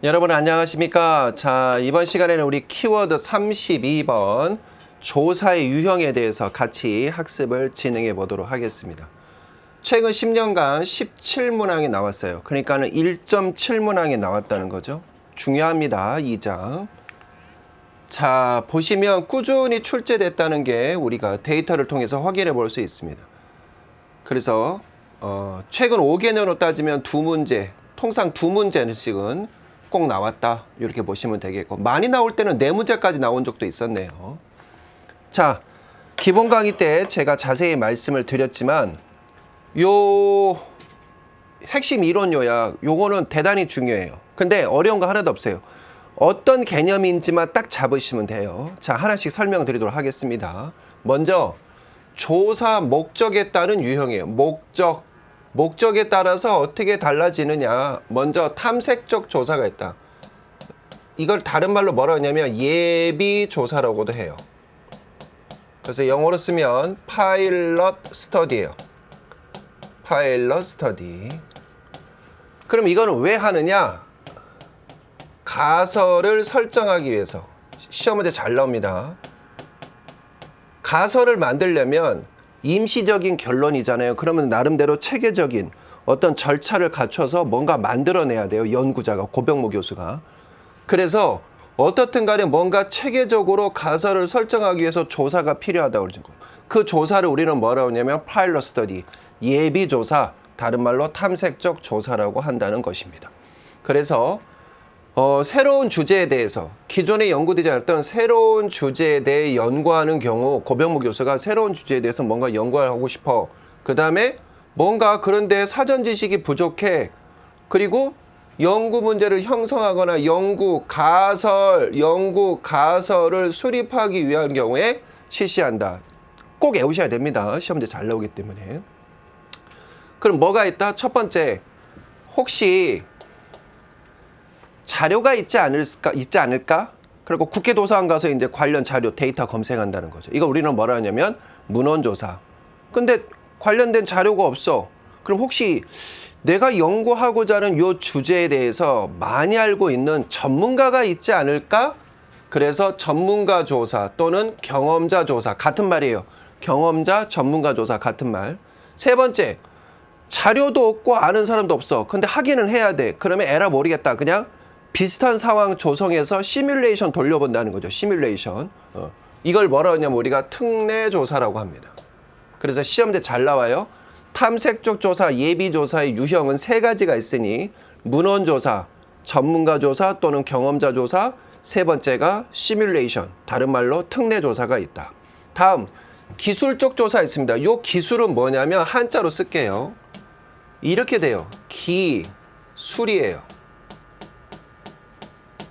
여러분 안녕하십니까? 자, 이번 시간에는 우리 키워드 32번 조사의 유형에 대해서 같이 학습을 진행해 보도록 하겠습니다. 최근 10년간 17문항이 나왔어요. 그러니까는 1.7문항이 나왔다는 거죠. 중요합니다. 2장. 자, 보시면 꾸준히 출제됐다는 게 우리가 데이터를 통해서 확인해 볼 수 있습니다. 그래서 최근 5개년으로 따지면 2문제, 통상 2문제씩은 꼭 나왔다 이렇게 보시면 되겠고, 많이 나올 때는 4문제까지 나온 적도 있었네요. 자, 기본 강의 때 제가 자세히 말씀을 드렸지만 요 핵심 이론 요약 요거는 대단히 중요해요. 근데 어려운 거 하나도 없어요. 어떤 개념인지만 딱 잡으시면 돼요. 자, 하나씩 설명드리도록 하겠습니다. 먼저 조사 목적에 따른 유형이에요. 목적에 따라서 어떻게 달라지느냐. 먼저 탐색적 조사가 있다. 이걸 다른 말로 뭐라 하냐면 예비 조사라고도 해요. 그래서 영어로 쓰면 파일럿 스터디예요. 파일럿 스터디. 그럼 이거는 왜 하느냐? 가설을 설정하기 위해서. 시험 문제 잘 나옵니다. 가설을 만들려면 임시적인 결론이잖아요. 그러면 나름대로 체계적인 어떤 절차를 갖춰서 뭔가 만들어내야 돼요. 연구자가, 고병모 교수가. 그래서 어떻든 간에 뭔가 체계적으로 가설을 설정하기 위해서 조사가 필요하다고 그러죠. 그 조사를 우리는 뭐라고 하냐면 파일럿 스터디, 예비조사, 다른 말로 탐색적 조사라고 한다는 것입니다. 그래서 새로운 주제에 대해서, 기존에 연구되지 않았던 새로운 주제에 대해 연구하는 경우, 고병모 교수가 새로운 주제에 대해서 뭔가 연구를 하고 싶어. 그 다음에 뭔가 그런데 사전 지식이 부족해. 그리고 연구 문제를 형성하거나 연구 가설을 수립하기 위한 경우에 실시한다. 꼭 외우셔야 됩니다. 시험 문제 잘 나오기 때문에. 그럼 뭐가 있다? 첫 번째, 혹시 자료가 있지 않을까? 그리고 국회 도서관 가서 이제 관련 자료, 데이터 검색한다는 거죠. 이거 우리는 뭐라 하냐면 문헌조사. 근데 관련된 자료가 없어. 그럼 혹시 내가 연구하고자 하는 이 주제에 대해서 많이 알고 있는 전문가가 있지 않을까? 그래서 전문가 조사 또는 경험자 조사, 같은 말이에요. 경험자, 전문가 조사, 같은 말. 세 번째, 자료도 없고 아는 사람도 없어. 근데 확인은 해야 돼. 그러면 에라 모르겠다. 그냥 비슷한 상황 조성해서 시뮬레이션 돌려본다는 거죠. 시뮬레이션. 이걸 뭐라 하냐면 우리가 특례조사라고 합니다. 그래서 시험대 잘 나와요. 탐색적 조사, 예비조사의 유형은 3가지가 있으니 문헌조사, 전문가조사 또는 경험자 조사, 세 번째가 시뮬레이션, 다른 말로 특례조사가 있다. 다음, 기술적 조사 있습니다. 이 기술은 뭐냐면 한자로 쓸게요. 이렇게 돼요. 기술이에요.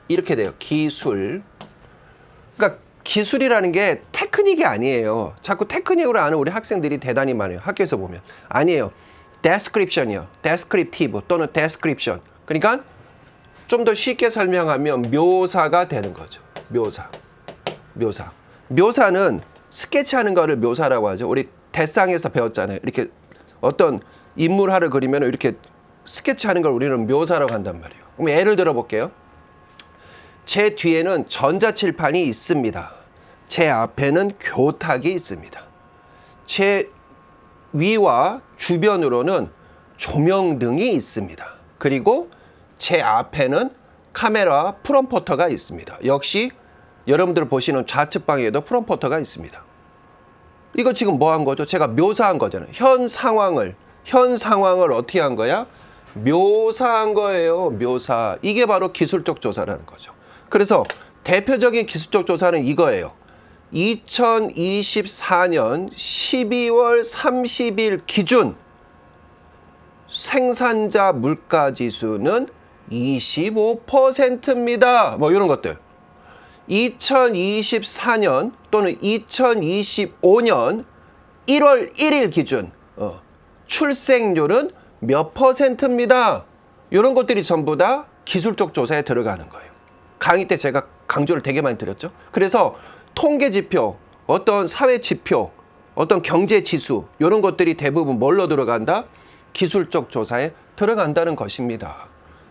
이렇게 돼요. 기술. 그러니까 기술이라는 게 테크닉이 아니에요. 자꾸 테크닉으로 아는 우리 학생들이 대단히 많아요. 학교에서 보면. 아니에요. description이요. descriptive 또는 description. 그러니까 좀 더 쉽게 설명하면 묘사가 되는 거죠. 묘사. 묘사는 스케치하는 거를 묘사라고 하죠. 우리 대상에서 배웠잖아요. 이렇게 어떤 인물화를 그리면 이렇게 스케치하는 걸 우리는 묘사라고 한단 말이에요. 그럼 예를 들어 볼게요. 제 뒤에는 전자칠판이 있습니다. 제 앞에는 교탁이 있습니다. 제 위와 주변으로는 조명등이 있습니다. 그리고 제 앞에는 카메라 프롬포터가 있습니다. 역시 여러분들 보시는 좌측 방에도 프롬포터가 있습니다. 이거 지금 뭐 한 거죠? 제가 묘사한 거잖아요. 현 상황을 어떻게 한 거야? 묘사한 거예요. 묘사. 이게 바로 기술적 조사라는 거죠. 그래서 대표적인 기술적 조사는 이거예요. 2024년 12월 30일 기준 생산자 물가지수는 25%입니다. 뭐 이런 것들. 2024년 또는 2025년 1월 1일 기준 출생률은 몇 %입니다. 이런 것들이 전부 다 기술적 조사에 들어가는 거예요. 강의 때 제가 강조를 되게 많이 드렸죠. 그래서 통계 지표, 어떤 사회 지표, 어떤 경제 지수 이런 것들이 대부분 뭘로 들어간다? 기술적 조사에 들어간다는 것입니다.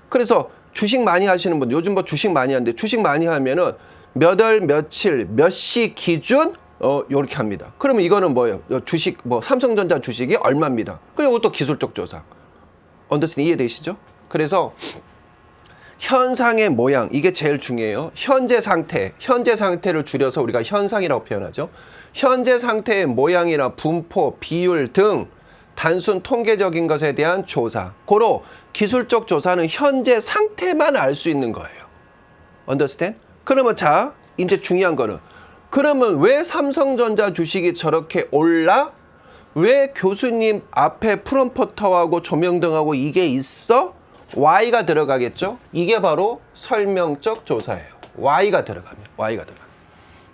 그래서 주식 많이 하시는 분들, 요즘 뭐 주식 많이 하는데, 주식 많이 하면은 몇 월, 며칠, 몇 시 기준, 요렇게 합니다. 그러면 이거는 뭐예요? 주식, 뭐, 삼성전자 주식이 얼마입니다. 그리고 또 기술적 조사. 언더스탠 이해되시죠? 그래서, 현상의 모양, 이게 제일 중요해요. 현재 상태를 줄여서 우리가 현상이라고 표현하죠. 현재 상태의 모양이나 분포, 비율 등 단순 통계적인 것에 대한 조사. 고로 기술적 조사는 현재 상태만 알 수 있는 거예요. Understand? 그러면 자, 이제 중요한 거는, 그러면 왜 삼성전자 주식이 저렇게 올라? 왜 교수님 앞에 프롬포터하고 조명등하고 이게 있어? Y가 들어가겠죠? 이게 바로 설명적 조사예요. Y가 들어가면.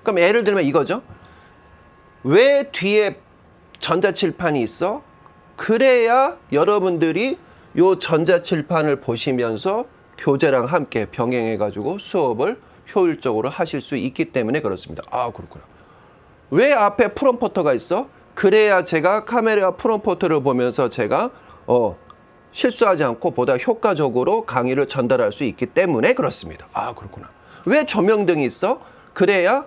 그럼 예를 들면 이거죠. 왜 뒤에 전자칠판이 있어? 그래야 여러분들이 요 전자칠판을 보시면서 교재랑 함께 병행해가지고 수업을 효율적으로 하실 수 있기 때문에 그렇습니다. 아, 그렇구나. 왜 앞에 프롬포터가 있어? 그래야 제가 카메라 프롬포터를 보면서 제가 실수하지 않고 보다 효과적으로 강의를 전달할 수 있기 때문에 그렇습니다. 아, 그렇구나. 왜 조명등이 있어? 그래야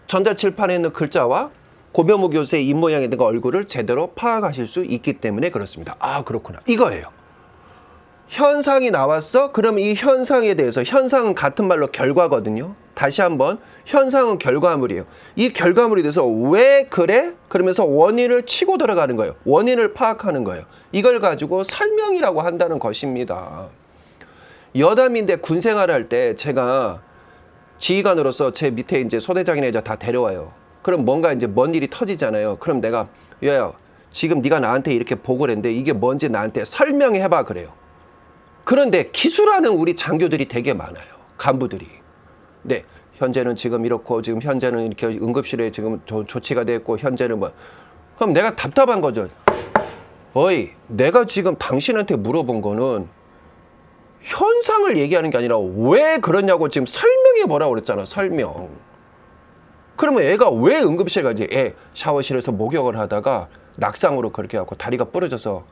전자칠판에 있는 글자와 고병우 교수의 입모양에 있는 얼굴을 제대로 파악하실 수 있기 때문에 그렇습니다. 아, 그렇구나. 이거예요. 현상이 나왔어? 그럼 이 현상에 대해서, 현상은 같은 말로 결과거든요. 다시 한번, 현상은 결과물이에요. 이 결과물에 대해서 왜 그래? 그러면서 원인을 치고 들어가는 거예요. 원인을 파악하는 거예요. 이걸 가지고 설명이라고 한다는 것입니다. 여담인데 군 생활할 때 제가 지휘관으로서 제 밑에 이제 소대장이나 이제 다 데려와요. 그럼 뭔가 이제 뭔 일이 터지잖아요. 그럼 내가, 야, 지금 네가 나한테 이렇게 보고를 했는데 이게 뭔지 나한테 설명해봐 그래요. 그런데 기술하는 우리 장교들이 되게 많아요. 간부들이. 네, 현재는 지금 이렇고, 지금 현재는 이렇게 응급실에 지금 조치가 됐고, 현재는 뭐. 그럼 내가 답답한 거죠. 어이, 내가 지금 당신한테 물어본 거는 현상을 얘기하는 게 아니라 왜 그러냐고 지금 설명해 보라고 그랬잖아, 설명. 그러면 애가 왜 응급실에 가지? 애 샤워실에서 목욕을 하다가 낙상으로 그렇게 하고 다리가 부러져서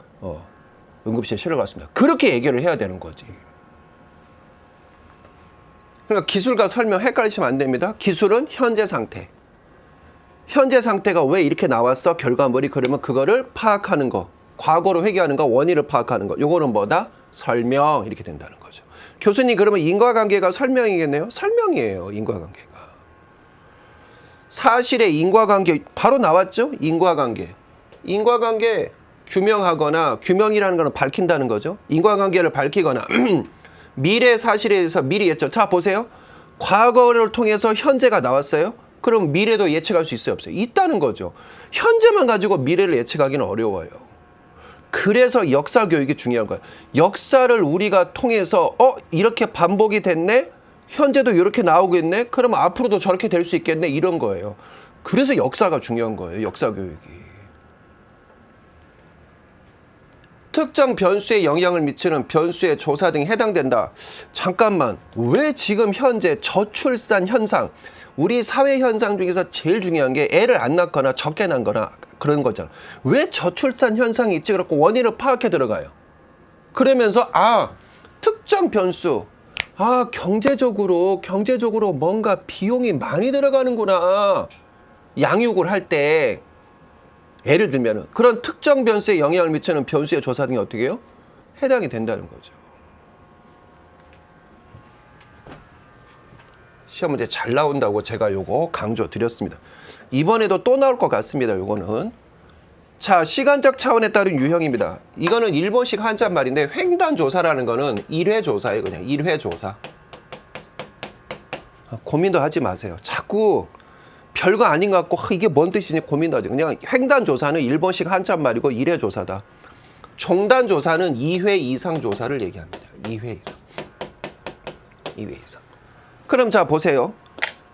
응급실에 실려갔습니다. 그렇게 얘기를 해야 되는 거지. 그러니까 기술과 설명 헷갈리시면 안 됩니다. 기술은 현재 상태. 현재 상태가 왜 이렇게 나왔어? 결과물이. 그러면 그거를 파악하는 거. 과거로 회귀하는 거, 원인을 파악하는 거. 요거는 뭐다? 설명. 이렇게 된다는 거죠. 교수님, 그러면 인과관계가 설명이겠네요? 설명이에요, 인과관계가. 사실의 인과관계 바로 나왔죠? 인과관계. 인과관계 규명하거나, 규명이라는 거는 밝힌다는 거죠. 인과관계를 밝히거나 미래 사실에 대해서 미리 예측. 자, 보세요. 과거를 통해서 현재가 나왔어요. 그럼 미래도 예측할 수 있어요, 없어요? 있다는 거죠. 현재만 가지고 미래를 예측하기는 어려워요. 그래서 역사 교육이 중요한 거예요. 역사를 우리가 통해서 이렇게 반복이 됐네? 현재도 이렇게 나오고 있네? 그러면 앞으로도 저렇게 될 수 있겠네? 이런 거예요. 그래서 역사가 중요한 거예요, 역사 교육이. 특정 변수에 영향을 미치는 변수의 조사 등에 해당된다. 잠깐만, 왜 지금 현재 저출산 현상, 우리 사회 현상 중에서 제일 중요한 게 애를 안 낳거나 적게 낳거나 그런 거잖아. 왜 저출산 현상이 있지? 그렇고 원인을 파악해 들어가요. 그러면서 특정 변수, 경제적으로 뭔가 비용이 많이 들어가는구나. 양육을 할 때 예를 들면 그런 특정 변수에 영향을 미치는 변수의 조사 등이 어떻게 해요? 해당이 된다는 거죠. 시험 문제 잘 나온다고 제가 요거 강조 드렸습니다. 이번에도 또 나올 것 같습니다. 요거는. 자, 시간적 차원에 따른 유형입니다. 이거는 일본식 한자말인데 횡단조사라는 거는 1회 조사예요. 그냥 1회 조사. 고민도 하지 마세요. 자꾸 별거 아닌 것 같고 이게 뭔 뜻이니 고민도 하지. 그냥 횡단조사는 일본식 한자말이고 1회 조사다. 종단조사는 2회 이상 조사를 얘기합니다. 2회 이상. 2회 이상. 그럼 자, 보세요.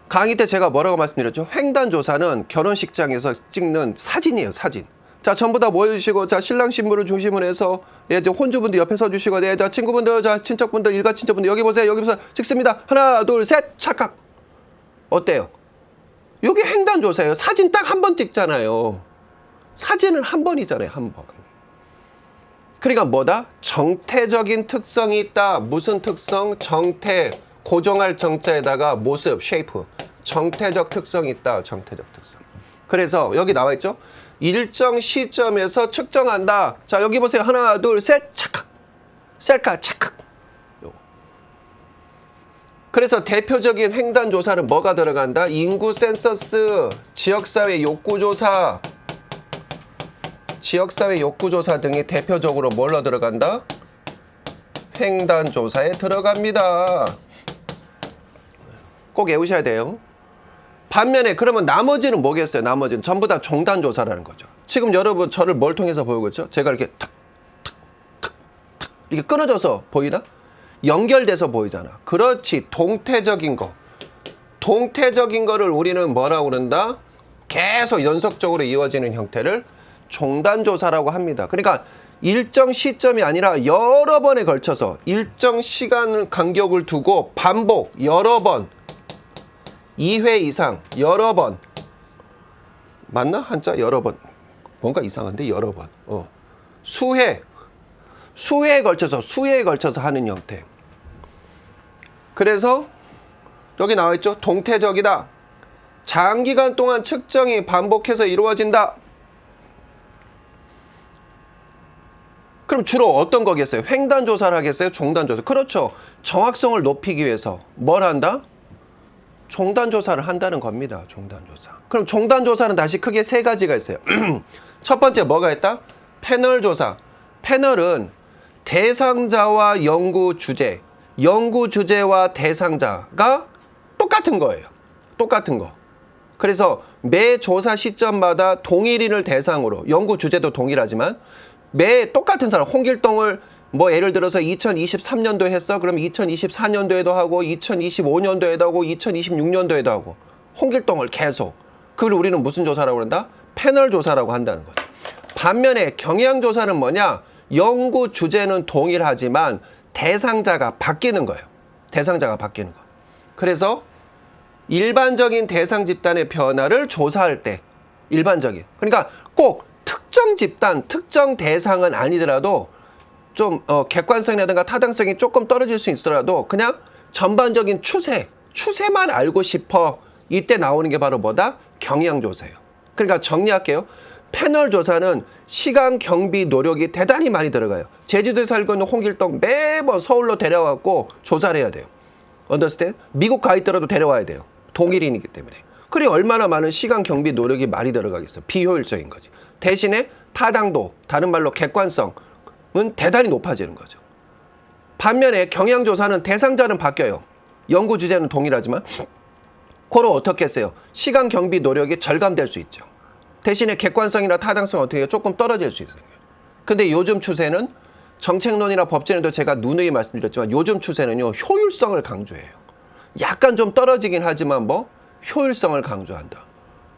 강의 때 제가 뭐라고 말씀드렸죠? 횡단조사는 결혼식장에서 찍는 사진이에요, 사진. 자, 전부 다 모여주시고, 자, 신랑 신부를 중심으로 해서, 이제 혼주분들 옆에 서주시고, 자, 친구분들, 자, 친척분들, 일가 친척분들, 여기 보세요, 여기서 찍습니다. 하나, 둘, 셋, 찰칵. 어때요? 이게 횡단조사예요. 사진 딱 한 번 찍잖아요. 사진은 한 번이잖아요, 한 번. 그러니까 뭐다? 정태적인 특성이 있다. 무슨 특성? 정태, 고정할 정자에다가 모습, 쉐이프. 정태적 특성이 있다. 정태적 특성. 그래서 여기 나와 있죠? 일정 시점에서 측정한다. 자, 여기 보세요. 하나, 둘, 셋, 착각. 셀카, 착각. 그래서 대표적인 횡단 조사는 뭐가 들어간다? 인구 센서스, 지역사회 욕구조사, 지역사회 욕구조사 등이 대표적으로 뭘로 들어간다? 횡단조사에 들어갑니다. 꼭 외우셔야 돼요. 반면에 그러면 나머지는 뭐겠어요? 나머지는 전부 다 종단조사라는 거죠. 지금 여러분 저를 뭘 통해서 보이고 있죠? 제가 이렇게 탁, 탁, 탁, 탁 이렇게 끊어져서 보이나? 연결돼서 보이잖아. 그렇지. 동태적인 거. 동태적인 거를 우리는 뭐라고 그런다? 계속 연속적으로 이어지는 형태를 종단조사라고 합니다. 그러니까 일정 시점이 아니라 여러 번에 걸쳐서 일정 시간 간격을 두고 반복 여러 번 2회 이상 여러 번 맞나? 한자 여러 번 뭔가 이상한데 여러 번 수회에 걸쳐서 하는 형태. 그래서 여기 나와 있죠. 동태적이다. 장기간 동안 측정이 반복해서 이루어진다. 그럼 주로 어떤 거겠어요? 횡단조사를 하겠어요? 종단조사? 그렇죠. 정확성을 높이기 위해서 뭘 한다? 종단조사를 한다는 겁니다. 종단조사. 그럼 종단조사는 다시 크게 세 가지가 있어요. 첫 번째 뭐가 있다? 패널조사. 패널은 대상자와 연구 주제, 연구 주제와 대상자가 똑같은 거예요. 똑같은 거. 그래서 매 조사 시점마다 동일인을 대상으로, 연구 주제도 동일하지만 매 똑같은 사람, 홍길동을 뭐 예를 들어서 2023년도에 했어? 그럼 2024년도에도 하고 2025년도에도 하고 2026년도에도 하고 홍길동을 계속. 그걸 우리는 무슨 조사라고 그런다? 패널 조사라고 한다는 거죠. 반면에 경향조사는 뭐냐? 연구 주제는 동일하지만 대상자가 바뀌는 거예요. 대상자가 바뀌는 거. 그래서 일반적인 대상 집단의 변화를 조사할 때 일반적인, 그러니까 꼭 특정 집단, 특정 대상은 아니더라도 좀 객관성이라든가 타당성이 조금 떨어질 수 있더라도 그냥 전반적인 추세만 알고 싶어. 이때 나오는 게 바로 뭐다? 경향조사예요. 그러니까 정리할게요. 패널 조사는 시간, 경비, 노력이 대단히 많이 들어가요. 제주도에 살고 있는 홍길동 매번 서울로 데려와갖고 조사를 해야 돼요. understand? 미국 가 있더라도 데려와야 돼요. 동일인이기 때문에. 그래 얼마나 많은 시간, 경비, 노력이 많이 들어가겠어요. 비효율적인 거지. 대신에 타당도, 다른 말로 객관성은 대단히 높아지는 거죠. 반면에 경향조사는 대상자는 바뀌어요. 연구 주제는 동일하지만 그걸 어떻게 했어요? 시간, 경비, 노력이 절감될 수 있죠. 대신에 객관성이나 타당성은 어떻게 해요? 조금 떨어질 수 있어요. 근데 요즘 추세는 정책론이나 법제론도 제가 누누이 말씀드렸지만 요즘 추세는요, 효율성을 강조해요. 약간 좀 떨어지긴 하지만 뭐 효율성을 강조한다.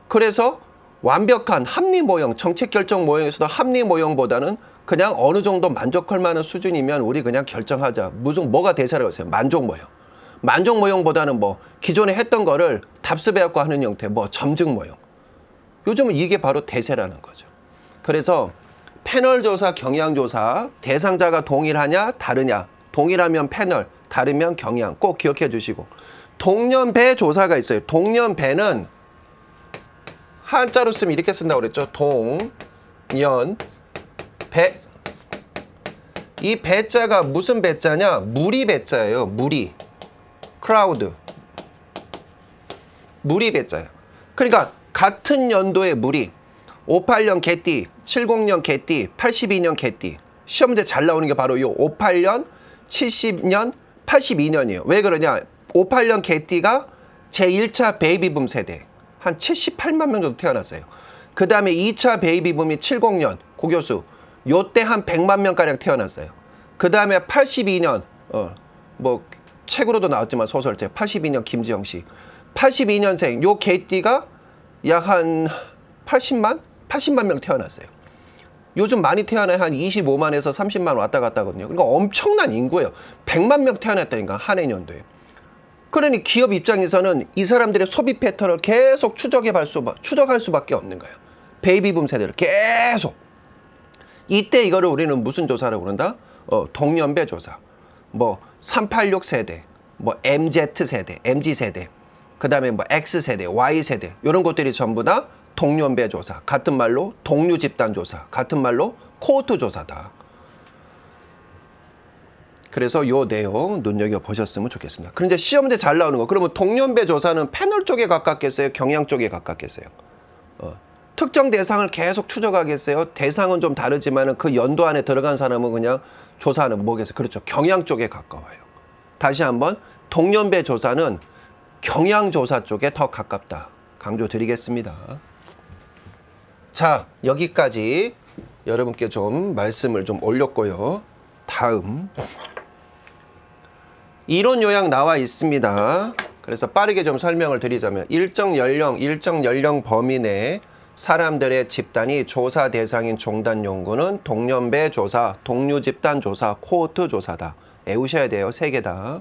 그래서 완벽한 합리 모형, 정책 결정 모형에서도 합리 모형보다는 그냥 어느 정도 만족할 만한 수준이면 우리 그냥 결정하자. 뭐가 대세라고 했어요? 만족 모형. 만족 모형보다는 뭐 기존에 했던 거를 답습해갖고 하는 형태, 뭐 점증 모형. 요즘은 이게 바로 대세라는 거죠. 그래서 패널 조사, 경향 조사, 대상자가 동일하냐, 다르냐. 동일하면 패널, 다르면 경향. 꼭 기억해 주시고. 동년배 조사가 있어요. 동년배는 한자로 쓰면 이렇게 쓴다고 그랬죠. 동년배. 이 배자가 무슨 배자냐? 무리 배자예요. 무리. 크라우드. 무리 배자예요. 그러니까 같은 연도의 무리. 58년 개띠, 70년 개띠, 82년 개띠. 시험 문제 잘 나오는 게 바로 이 58년, 70년, 82년이에요. 왜 그러냐? 58년 개띠가 제1차 베이비붐 세대. 한 78만 명 정도 태어났어요. 그 다음에 2차 베이비붐이 70년, 고교수. 요때 한 100만 명가량 태어났어요. 그 다음에 82년, 뭐, 책으로도 나왔지만 소설책, 82년 김지영 씨. 82년생, 요 개띠가 약 한 80만 명 태어났어요. 요즘 많이 태어나야 한 25만에서 30만 왔다 갔다 하거든요. 그러니까 엄청난 인구예요. 100만 명 태어났다니까, 한 해 년도에. 그러니 기업 입장에서는 이 사람들의 소비 패턴을 계속 추적할 수밖에 없는 거예요. 베이비붐 세대를 계속. 이때 이거를 우리는 무슨 조사라고 그런다? 동년배 조사. 뭐 386 세대, 뭐 MZ 세대, MG 세대, 그 다음에 뭐 X 세대, Y 세대 이런 것들이 전부 다 동년배 조사. 같은 말로 동류 집단 조사. 같은 말로 코호트 조사다. 그래서 요 내용 눈여겨보셨으면 좋겠습니다. 그런데 시험 문제 잘 나오는 거. 그러면 동년배 조사는 패널 쪽에 가깝겠어요? 경향 쪽에 가깝겠어요? 특정 대상을 계속 추적하겠어요? 대상은 좀 다르지만 그 연도 안에 들어간 사람은 그냥 조사하는 뭐겠어요? 그렇죠. 경향 쪽에 가까워요. 다시 한번 동년배 조사는 경향 조사 쪽에 더 가깝다. 강조드리겠습니다. 자, 여기까지 여러분께 좀 말씀을 좀 올렸고요. 다음 이론 요약 나와 있습니다. 그래서 빠르게 좀 설명을 드리자면 일정 연령 범위 내 사람들의 집단이 조사 대상인 종단 연구는 동년배 조사, 동류 집단 조사, 코호트 조사다. 외우셔야 돼요. 3개 다.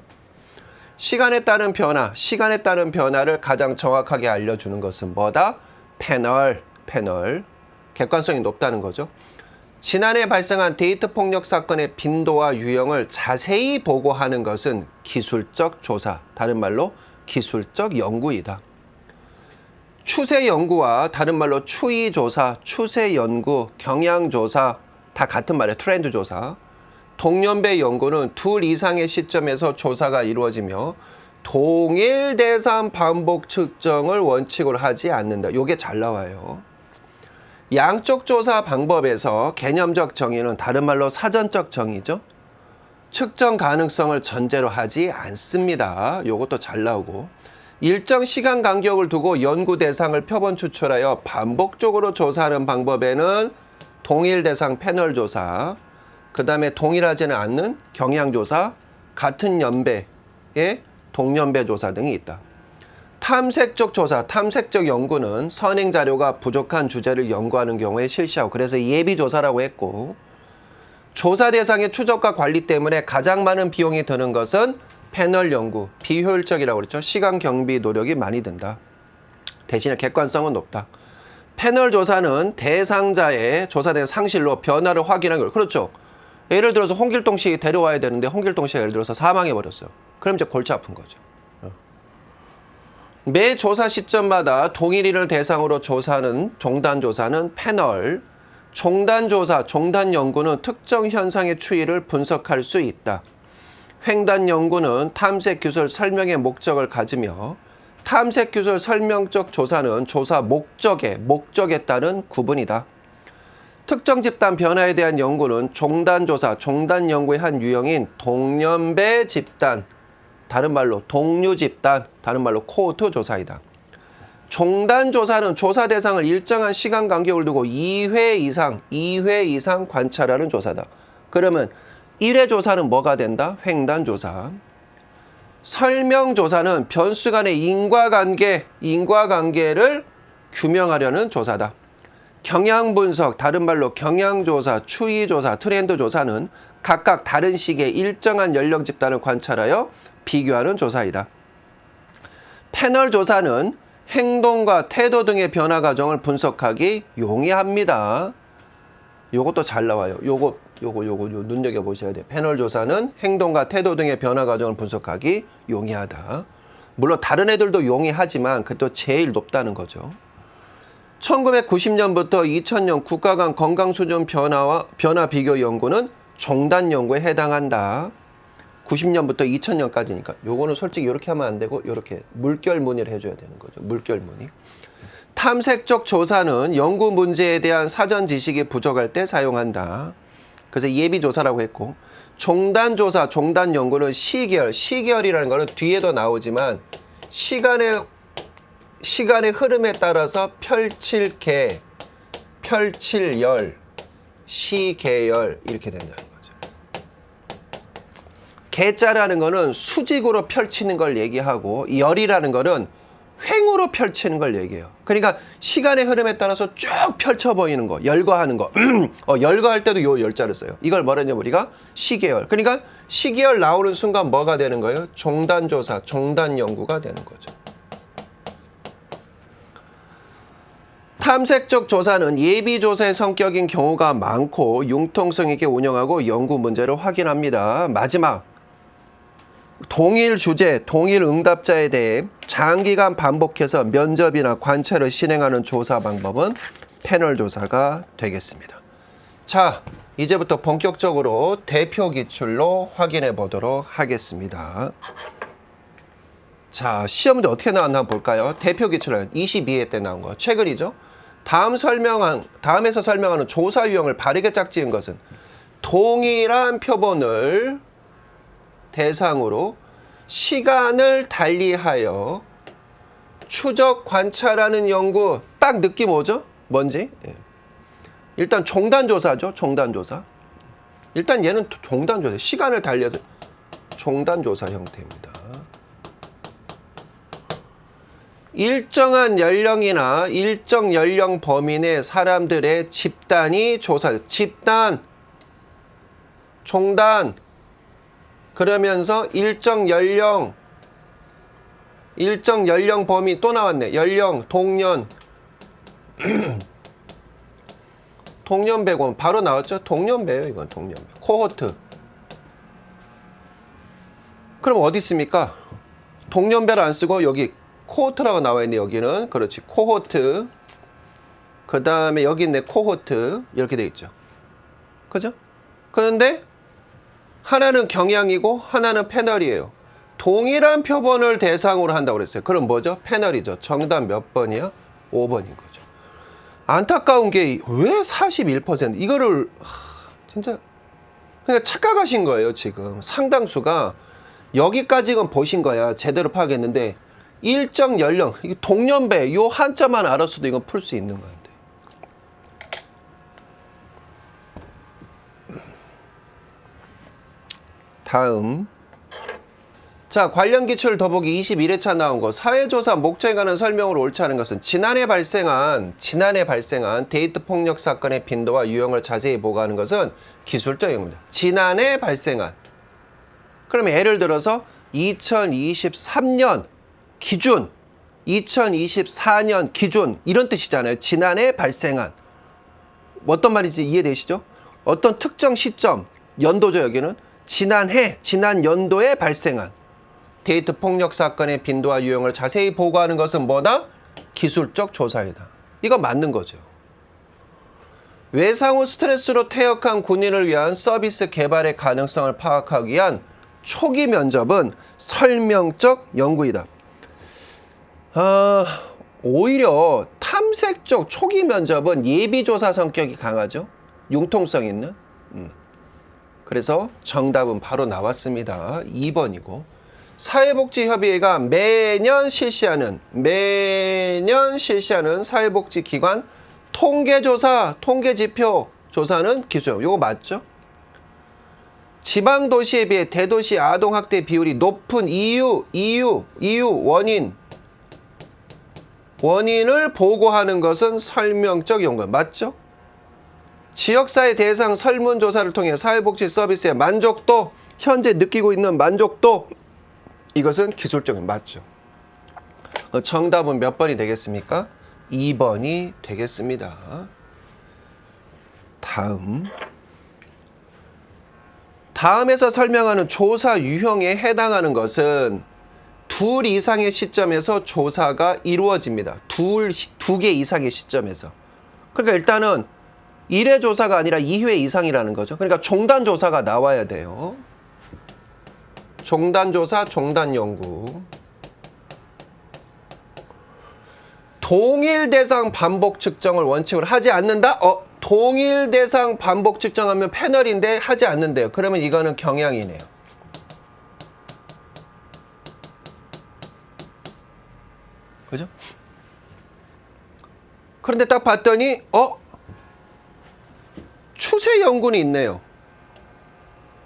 시간에 따른 변화를 가장 정확하게 알려주는 것은 뭐다? 패널. 객관성이 높다는 거죠. 지난해 발생한 데이트 폭력 사건의 빈도와 유형을 자세히 보고하는 것은 기술적 조사, 다른 말로 기술적 연구이다. 추세 연구와 다른 말로 추이 조사, 추세 연구, 경향 조사 다 같은 말이에요. 트렌드 조사. 동년배 연구는 둘 이상의 시점에서 조사가 이루어지며 동일 대상 반복 측정을 원칙으로 하지 않는다. 요게 잘 나와요. 양쪽 조사 방법에서 개념적 정의는 다른 말로 사전적 정의죠. 측정 가능성을 전제로 하지 않습니다. 요것도 잘 나오고 일정 시간 간격을 두고 연구 대상을 표본 추출하여 반복적으로 조사하는 방법에는 동일 대상 패널 조사, 그 다음에 동일하지는 않는 경향 조사, 같은 연배의 동년배 조사 등이 있다. 탐색적 조사, 탐색적 연구는 선행 자료가 부족한 주제를 연구하는 경우에 실시하고 그래서 예비 조사라고 했고 조사 대상의 추적과 관리 때문에 가장 많은 비용이 드는 것은 패널 연구, 비효율적이라고 그랬죠. 시간 경비 노력이 많이 든다. 대신에 객관성은 높다. 패널 조사는 대상자의 조사된 상실로 변화를 확인하는 걸. 그렇죠. 예를 들어서 홍길동 씨 데려와야 되는데 홍길동 씨가 예를 들어서 사망해버렸어요. 그럼 이제 골치 아픈 거죠. 매 조사 시점마다 동일인을 대상으로 조사하는 종단 조사는 패널, 종단 조사, 종단 연구는 특정 현상의 추이를 분석할 수 있다. 횡단 연구는 탐색 기술 설명의 목적을 가지며 탐색 기술 설명적 조사는 조사 목적에 따른 구분이다. 특정 집단 변화에 대한 연구는 종단 조사, 종단 연구의 한 유형인 동년배 집단, 다른 말로 동류 집단, 다른 말로 코호트 조사이다. 종단 조사는 조사 대상을 일정한 시간 간격을 두고 2회 이상 관찰하는 조사다. 그러면 1회 조사는 뭐가 된다? 횡단 조사. 설명 조사는 변수 간의 인과관계를 규명하려는 조사다. 경향 분석, 다른 말로 경향 조사, 추이 조사, 트렌드 조사는 각각 다른 시기에 일정한 연령 집단을 관찰하여 비교하는 조사이다. 패널 조사는 행동과 태도 등의 변화 과정을 분석하기 용이합니다. 요것도 잘 나와요. 요거 눈여겨보셔야 돼요. 패널 조사는 행동과 태도 등의 변화 과정을 분석하기 용이하다. 물론 다른 애들도 용이하지만 그것도 제일 높다는 거죠. 1990년부터 2000년 국가 간 건강 수준 변화 비교 연구는 종단 연구에 해당한다. 90년부터 2000년까지니까 요거는 솔직히 이렇게 하면 안 되고 이렇게 물결 무늬를 해줘야 되는 거죠. 물결 무늬. 탐색적 조사는 연구 문제에 대한 사전 지식이 부족할 때 사용한다. 그래서 예비 조사라고 했고 종단 조사, 종단 연구는 시계열이라는 거는 뒤에도 나오지만 시간의 흐름에 따라서 펼칠 열, 시계열 이렇게 된다는 거죠. 개자라는 거는 수직으로 펼치는 걸 얘기하고 열이라는 거는 횡으로 펼치는 걸 얘기해요. 그러니까 시간의 흐름에 따라서 쭉 펼쳐 보이는 거, 열거하는 거. 열거할 때도 요 열자를 써요. 이걸 뭐라냐면 우리가 시계열. 그러니까 시계열 나오는 순간 뭐가 되는 거예요? 종단 조사, 종단 연구가 되는 거죠. 탐색적 조사는 예비조사의 성격인 경우가 많고 융통성 있게 운영하고 연구 문제를 확인합니다. 마지막, 동일 주제, 동일 응답자에 대해 장기간 반복해서 면접이나 관찰을 진행하는 조사 방법은 패널 조사가 되겠습니다. 자, 이제부터 본격적으로 대표 기출로 확인해 보도록 하겠습니다. 자, 시험 문제 어떻게 나왔나 한번 볼까요? 대표 기출은 22회 때 나온 거, 최근이죠. 다음에서 설명하는 조사 유형을 바르게 짝지은 것은 동일한 표본을 대상으로 시간을 달리하여 추적 관찰하는 연구. 딱 느낌 오죠? 뭔지? 일단 종단조사죠. 종단조사. 일단 얘는 종단조사. 시간을 달려서 종단조사 형태입니다. 일정한 연령이나 일정 연령 범위 내 사람들의 집단이 조사. 집단, 종단. 그러면서 일정 연령 범위 또 나왔네. 연령, 동년. 동년배고 바로 나왔죠. 동년배예요. 이건 동년배. 코호트. 그럼 어디 있습니까? 동년배를 안 쓰고 여기 코호트라고 나와 있네. 여기는. 그렇지. 코호트. 그 다음에 여기 있네. 코호트. 이렇게 돼 있죠. 그죠? 그런데 하나는 경향이고 하나는 패널이에요. 동일한 표본을 대상으로 한다고 그랬어요. 그럼 뭐죠? 패널이죠. 정답 몇 번이야? 5번인 거죠. 안타까운 게 왜 41%? 이거를 진짜 그러니까 착각하신 거예요. 지금 상당수가 여기까지는 보신 거야. 제대로 파악했는데 일정 연령, 이게 동년배 요 한자만 알았어도 이건 풀 수 있는 건데. 다음. 자, 관련 기출 더보기 21회차 나온 거. 사회조사 목적에 관한 설명으로 옳지 않은 것은 지난해 발생한 데이트 폭력 사건의 빈도와 유형을 자세히 보고하는 것은 기술적 용어입니다. 지난해 발생한. 그러면 예를 들어서 2023년 기준, 2024년 기준 이런 뜻이잖아요. 지난해 발생한. 어떤 말인지 이해되시죠? 어떤 특정 시점, 연도죠 여기는. 지난해, 지난 연도에 발생한 데이트 폭력 사건의 빈도와 유형을 자세히 보고하는 것은 뭐다? 기술적 조사이다. 이거 맞는 거죠. 외상 후 스트레스로 퇴역한 군인을 위한 서비스 개발의 가능성을 파악하기 위한 초기 면접은 설명적 연구이다. 오히려 탐색적 초기 면접은 예비조사 성격이 강하죠. 융통성 있는. 그래서 정답은 바로 나왔습니다. 2번이고. 사회복지협의회가 매년 실시하는 사회복지기관 통계조사, 통계지표 조사는 기술. 이거 맞죠? 지방도시에 비해 대도시 아동학대 비율이 높은 이유, 원인을 보고하는 것은 설명적 연구. 맞죠? 지역사회 대상 설문조사를 통해 사회복지 서비스의 만족도, 현재 느끼고 있는 만족도, 이것은 기술적인 맞죠. 정답은 몇 번이 되겠습니까? 2번이 되겠습니다. 다음에서 설명하는 조사 유형에 해당하는 것은 둘 이상의 시점에서 조사가 이루어집니다. 두 개 이상의 시점에서. 그러니까 일단은 1회 조사가 아니라 2회 이상이라는 거죠. 그러니까 종단 조사가 나와야 돼요. 종단 조사, 종단 연구. 동일 대상 반복 측정을 원칙으로 하지 않는다? 동일 대상 반복 측정하면 패널인데 하지 않는데요. 그러면 이거는 경향이네요. 그죠? 그런데 딱 봤더니 추세 연구는 있네요.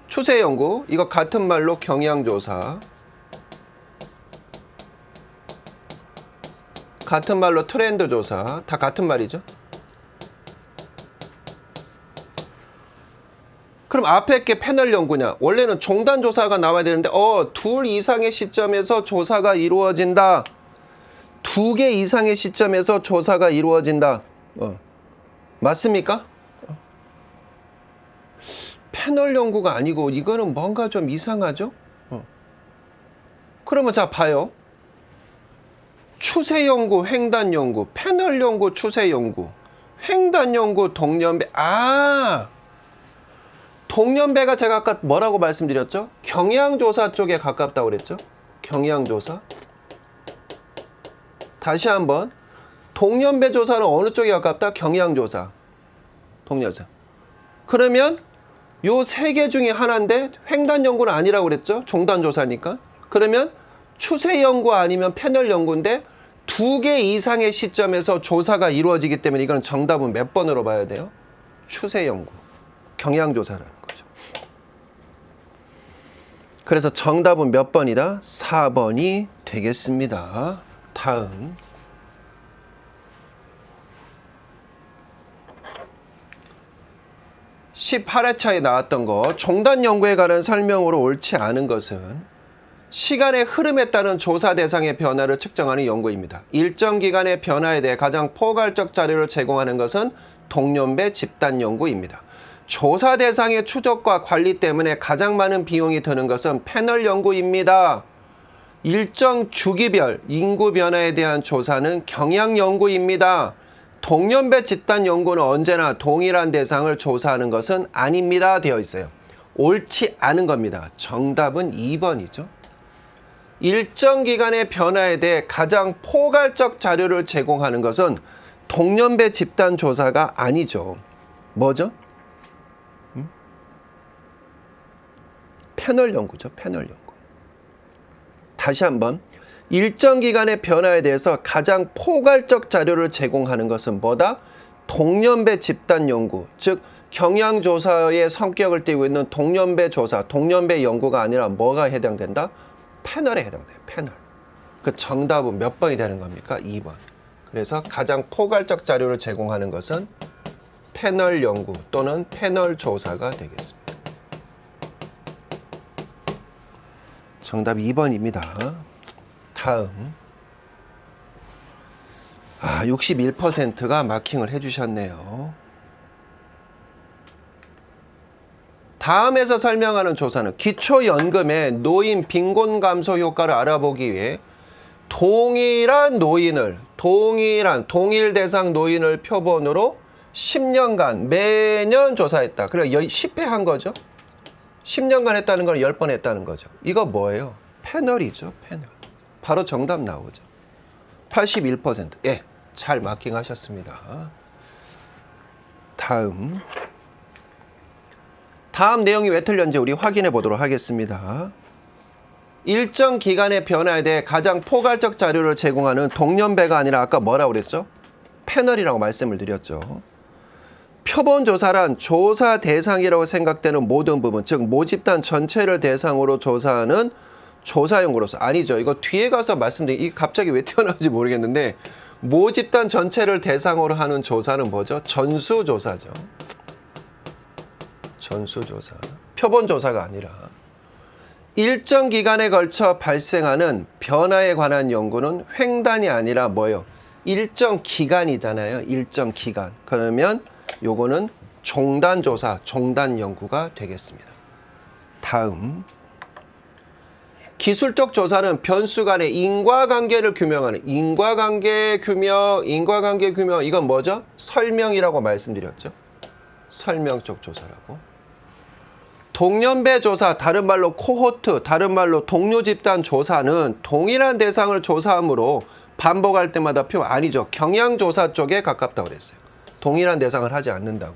추세 연구. 이거 같은 말로 경향조사. 같은 말로 트렌드 조사. 다 같은 말이죠. 그럼 앞에 게 패널 연구냐? 원래는 종단 조사가 나와야 되는데 둘 이상의 시점에서 조사가 이루어진다. 두 개 이상의 시점에서 조사가 이루어진다. 맞습니까? 패널 연구가 아니고 이거는 뭔가 좀 이상하죠? 그러면 자 봐요. 추세 연구, 횡단 연구, 패널 연구, 추세 연구, 횡단 연구, 동년배. 동년배가 제가 아까 뭐라고 말씀드렸죠? 경향조사 쪽에 가깝다고 그랬죠? 경향조사. 다시 한번. 동년배 조사는 어느 쪽에 가깝다? 경향조사. 동년배. 그러면 요 세 개 중에 하나인데 횡단 연구는 아니라고 그랬죠? 종단 조사니까. 그러면 추세 연구 아니면 패널 연구인데 두 개 이상의 시점에서 조사가 이루어지기 때문에 이건 정답은 몇 번으로 봐야 돼요? 추세 연구. 경향조사라는 거죠. 그래서 정답은 몇 번이다? 4번이 되겠습니다. 다음. (18회차에) 나왔던 거 종단 연구에 관한 설명으로 옳지 않은 것은 시간의 흐름에 따른 조사 대상의 변화를 측정하는 연구입니다. 일정 기간의 변화에 대해 가장 포괄적 자료를 제공하는 것은 동년배 집단 연구입니다. 조사 대상의 추적과 관리 때문에 가장 많은 비용이 드는 것은 패널 연구입니다. 일정 주기별 인구 변화에 대한 조사는 경향 연구입니다. 동년배 집단 연구는 언제나 동일한 대상을 조사하는 것은 아닙니다. 되어 있어요. 옳지 않은 겁니다. 정답은 2번이죠. 일정 기간의 변화에 대해 가장 포괄적 자료를 제공하는 것은 동년배 집단 조사가 아니죠. 뭐죠? 패널 연구죠. 패널 연구. 다시 한번. 일정 기간의 변화에 대해서 가장 포괄적 자료를 제공하는 것은 뭐다? 동년배 집단 연구, 즉 경향조사의 성격을 띠고 있는 동년배 조사, 동년배 연구가 아니라 뭐가 해당된다? 패널에 해당돼요. 패널. 그 정답은 몇 번이 되는 겁니까? 2번. 그래서 가장 포괄적 자료를 제공하는 것은 패널 연구 또는 패널 조사가 되겠습니다. 정답 2번입니다. 다음. 61%가 마킹을 해주셨네요. 다음에서 설명하는 조사는 기초연금의 노인 빈곤 감소 효과를 알아보기 위해 동일한 노인을, 동일 대상 노인을 표본으로 10년간 매년 조사했다. 그래 10회 한 거죠. 10년간 했다는 건 10번 했다는 거죠. 이거 뭐예요? 패널이죠. 패널. 바로 정답 나오죠. 81%. 예, 잘 마킹하셨습니다. 다음 내용이 왜 틀렸는지 우리 확인해 보도록 하겠습니다. 일정 기간의 변화에 대해 가장 포괄적 자료를 제공하는 동년배가 아니라 아까 뭐라고 그랬죠? 패널이라고 말씀을 드렸죠. 표본 조사란 조사 대상이라고 생각되는 모든 부분, 즉 모집단 전체를 대상으로 조사하는 조사 연구로서. 아니죠. 이거 뒤에 가서 말씀드린, 이 갑자기 왜 튀어나오는지 모르겠는데 모집단 전체를 대상으로 하는 조사는 뭐죠? 전수조사죠. 전수조사. 표본조사가 아니라. 일정 기간에 걸쳐 발생하는 변화에 관한 연구는 횡단이 아니라 뭐예요? 일정 기간이잖아요. 일정 기간. 그러면 요거는 종단조사, 종단 연구가 되겠습니다. 다음. 기술적 조사는 변수 간의 인과관계를 규명하는 인과관계 규명, 이건 뭐죠? 설명이라고 말씀드렸죠. 설명적 조사라고. 동년배 조사, 다른 말로 코호트, 다른 말로 동료 집단 조사는 동일한 대상을 조사하므로 반복할 때마다 아니죠. 경향조사 쪽에 가깝다고 그랬어요. 동일한 대상을 하지 않는다고.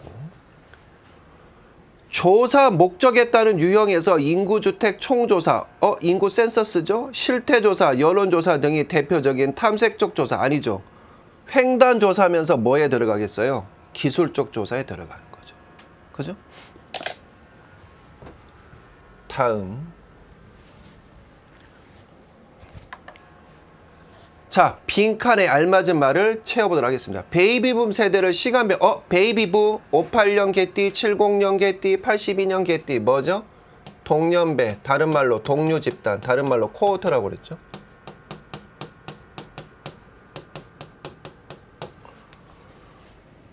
조사 목적에 따른 유형에서 인구주택 총조사, 인구 센서스죠? 실태조사, 여론조사 등이 대표적인 탐색적 조사 아니죠. 횡단 조사하면서 뭐에 들어가겠어요? 기술적 조사에 들어가는 거죠. 그죠? 다음. 자, 빈칸에 알맞은 말을 채워보도록 하겠습니다. 베이비붐 세대를 시간별, 베이비붐 58년 개띠, 70년 개띠, 82년 개띠 뭐죠? 동년배, 다른 말로 동료 집단, 다른 말로 코호트라고 그랬죠.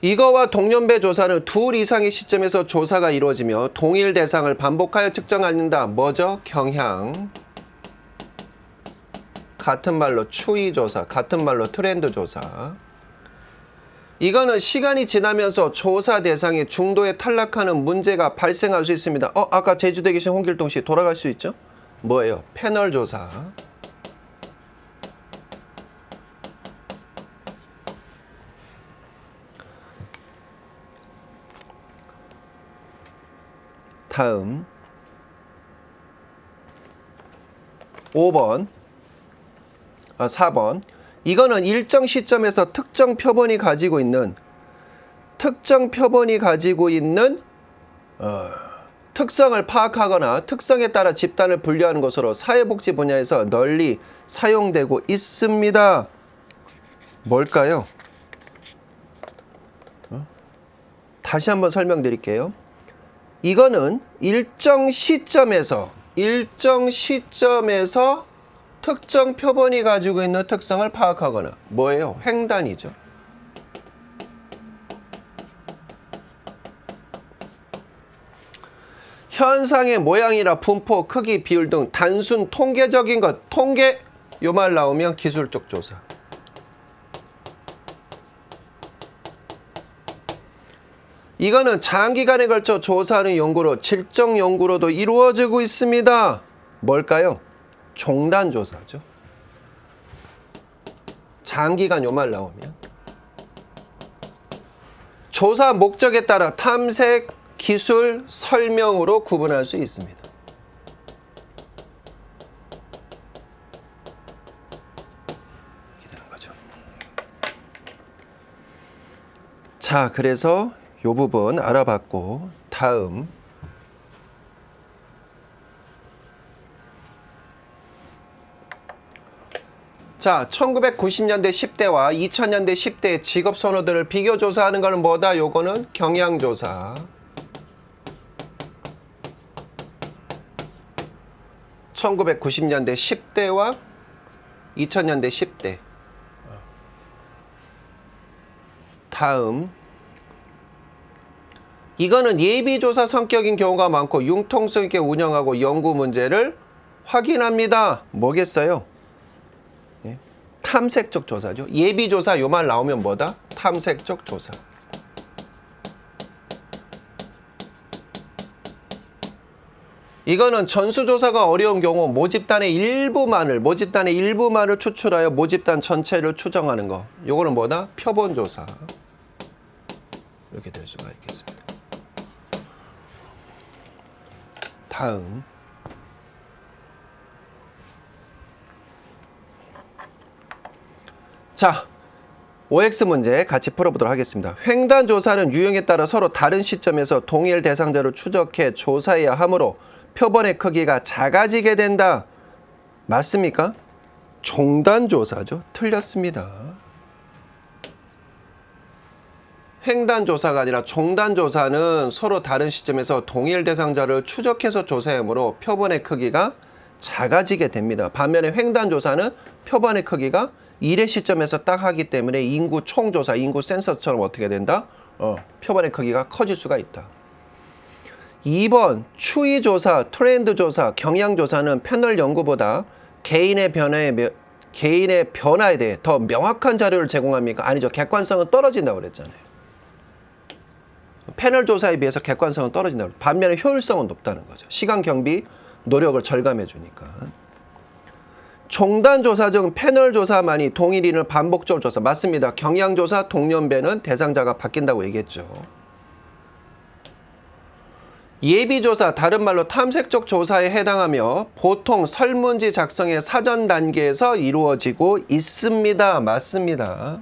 이거와 동년배 조사는 둘 이상의 시점에서 조사가 이루어지며 동일 대상을 반복하여 측정한다. 뭐죠? 경향. 같은 말로 추이 조사, 같은 말로 트렌드 조사. 이거는 시간이 지나면서 조사 대상이 중도에 탈락하는 문제가 발생할 수 있습니다. 아까 제주도에 계신 홍길동 씨 돌아갈 수 있죠? 뭐예요? 패널 조사. 다음 4번. 이거는 일정 시점에서 특정 표본이 가지고 있는 특성을 파악하거나 특성에 따라 집단을 분류하는 것으로 사회복지 분야에서 널리 사용되고 있습니다. 뭘까요? 다시 한번 설명드릴게요. 이거는 일정 시점에서 특정 표본이 가지고 있는 특성을 파악하거나 뭐예요? 횡단이죠. 현상의 모양이나 분포, 크기, 비율 등 단순 통계적인 것, 통계 요 말 나오면 기술적 조사. 이거는 장기간에 걸쳐 조사하는 연구로 질적 연구로도 이루어지고 있습니다. 뭘까요? 종단 조사죠. 장기간 요 말 나오면 조사 목적에 따라 탐색, 기술, 설명으로 구분할 수 있습니다. 이렇게 되는 거죠. 자, 그래서 요 부분 알아봤고 다음 자, 1990년대 10대와 2000년대 10대의 직업 선호도를 비교 조사하는 거는 뭐다? 요거는 경향 조사. 1990년대 10대와 2000년대 10대. 다음 이거는 예비조사 성격인 경우가 많고 융통성 있게 운영하고 연구 문제를 확인합니다. 뭐겠어요? 탐색적 조사죠. 예비조사 요 말 나오면 뭐다? 탐색적 조사. 이거는 전수조사가 어려운 경우 모집단의 일부만을 추출하여 모집단 전체를 추정하는 거. 요거는 뭐다? 표본조사. 이렇게 될 수가 있겠습니다. 다음 자, OX 문제 같이 풀어보도록 하겠습니다. 횡단 조사는 유형에 따라 서로 다른 시점에서 동일 대상자를 추적해 조사해야 하므로 표본의 크기가 작아지게 된다. 맞습니까? 종단 조사죠. 틀렸습니다. 횡단 조사가 아니라 종단 조사는 서로 다른 시점에서 동일 대상자를 추적해서 조사하므로 표본의 크기가 작아지게 됩니다. 반면에 횡단 조사는 표본의 크기가 1의 시점에서 딱 하기 때문에 인구 총조사, 인구 센서처럼 어떻게 된다? 표본의 크기가 커질 수가 있다. 2번 추이조사, 트렌드조사, 경향조사는 패널 연구보다 개인의 변화에 대해 더 명확한 자료를 제공합니까? 아니죠. 객관성은 떨어진다고 그랬잖아요. 패널 조사에 비해서 객관성은 떨어진다고. 반면에 효율성은 높다는 거죠. 시간, 경비, 노력을 절감해 주니까. 종단 조사 중 패널 조사만이 동일인을 반복적으로 조사. 맞습니다. 경향조사, 동년배는 대상자가 바뀐다고 얘기했죠. 예비조사, 다른 말로 탐색적 조사에 해당하며 보통 설문지 작성의 사전 단계에서 이루어지고 있습니다. 맞습니다.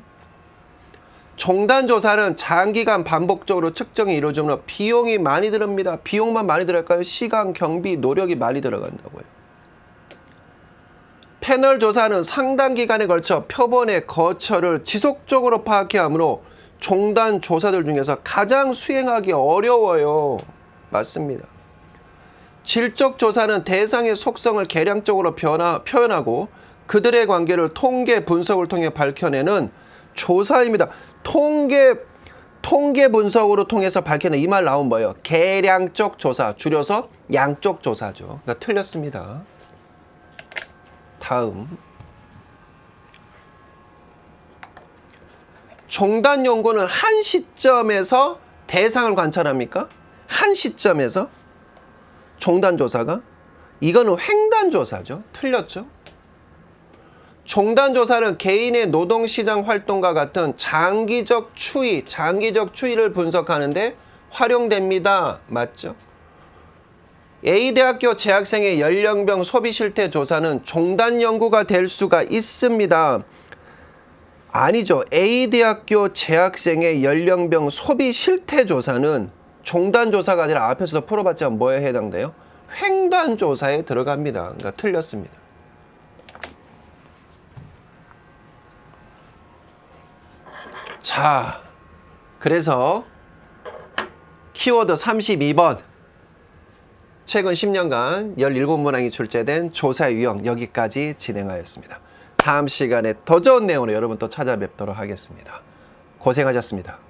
종단 조사는 장기간 반복적으로 측정이 이루어지므로 비용이 많이 듭니다. 비용만 많이 들어갈까요? 시간, 경비, 노력이 많이 들어간다고요. 패널 조사는 상당 기간에 걸쳐 표본의 거처를 지속적으로 파악해야 하므로 종단 조사들 중에서 가장 수행하기 어려워요. 맞습니다. 질적 조사는 대상의 속성을 계량적으로 표현하고 그들의 관계를 통계 분석을 통해 밝혀내는 조사입니다. 통계 분석으로 통해서 밝혀낸 이 말 나온 뭐예요? 계량적 조사, 줄여서 양적 조사죠. 그러니까 틀렸습니다. 다음. 종단 연구는 한 시점에서 대상을 관찰합니까? 한 시점에서 종단 조사가? 이거는 횡단 조사죠. 틀렸죠. 종단 조사는 개인의 노동시장 활동과 같은 장기적 추이를 분석하는데 활용됩니다. 맞죠? A대학교 재학생의 연령별 소비 실태 조사는 종단 연구가 될 수가 있습니다. 아니죠. A대학교 재학생의 연령별 소비 실태 조사는 종단 조사가 아니라 앞에서도 풀어봤지만 뭐에 해당돼요? 횡단 조사에 들어갑니다. 그러니까 틀렸습니다. 자, 그래서 키워드 32번 최근 10년간 17문항이 출제된 조사의 유형 여기까지 진행하였습니다. 다음 시간에 더 좋은 내용으로 여러분 또 찾아뵙도록 하겠습니다. 고생하셨습니다.